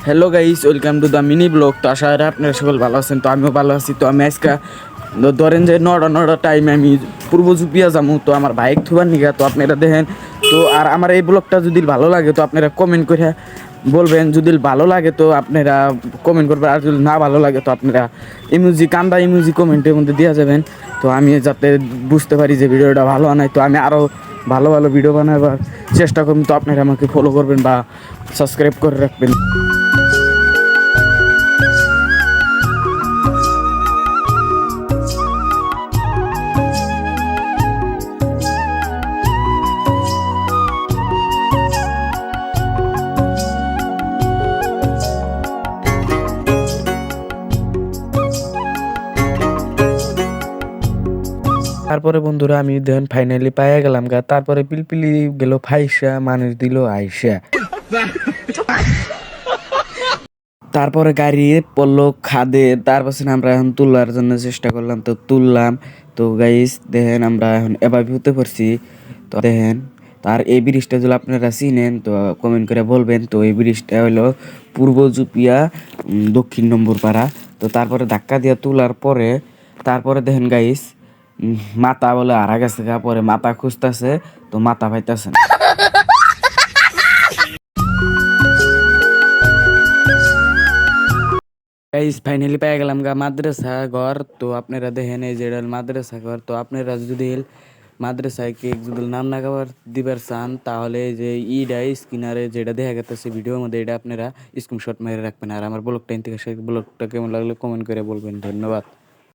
Hello guys, welcome to the mini blog. তো আশা করি আপনারা সকল ভালো আছেন। তো আমিও ভালো আছি। তো আমি আজকে ধরেন যে নটা টাইমে আমি পূর্ব জুপিয়া যাবো। তো আমার বাইক থুবার নিগা। তো আপনারা দেখেন। তো আর আমার এই ব্লগটা যদি ভালো লাগে তো আপনারা কমেন্ট করে বলবেন। যদি ভালো লাগে তো আপনারা কমেন্ট করবেন, আর যদি না ভালো লাগে তো আপনারা কান্দা ইমোজি কমেন্টের মধ্যে দেওয়া যাবেন। তো আমি যাতে বুঝতে পারি যে ভিডিওটা ভালো নাই, তো আমি আরও ভালো ভালো ভিডিও বানাবার চেষ্টা করবেন। তো আপনারা আমাকে ফলো করবেন বা সাবস্ক্রাইব করে রাখবেন। তারপরে বন্ধুরা আমি দেখেন ফাইনালি পাইয়া গেলাম গা। তারপরে পিলপিলি গেল ফাইসা, মানুষ দিল আইসা। তারপরে গাড়ি পড়লো খাদে। তারপর আমরা এখন তোলার জন্য চেষ্টা করলাম, তো তুললাম। তো গাইস দেখেন আমরা এখন এবার হতে পারছি। তো দেখেন তার এই ব্রিজটা যদি আপনারা চিনেন তো কমেন্ট করে বলবেন। তো এই ব্রিজটা হলো পূর্ব জুপিয়া দক্ষিণ নম্বর পাড়া। তো তারপরে ধাক্কা দিয়ে তোলার পরে তারপরে দেখেন গাইস মাথা বলে হারা গেছে গা। পরে মাথা খুঁজতেছে, তো মাথা পাইতেছে না। গাইস ফাইনালি পেয়ে গেলাম গা মাদ্রাসা ঘর। তো আপনারা দেখেন এই যে মাদ্রাসা ঘর। তো আপনারা যদি মাদ্রাসায় কেক যদি নাম না দিবার চান তাহলে এই যে স্ক্রিনারে যেটা দেখা গেছে ভিডিওর মধ্যে এটা আপনারা স্ক্রিনশট মেরে রাখবেন। আর আমার ব্লগটা থেকে ব্লগটা কেমন লাগলো কমেন্ট করে বলবেন। ধন্যবাদ।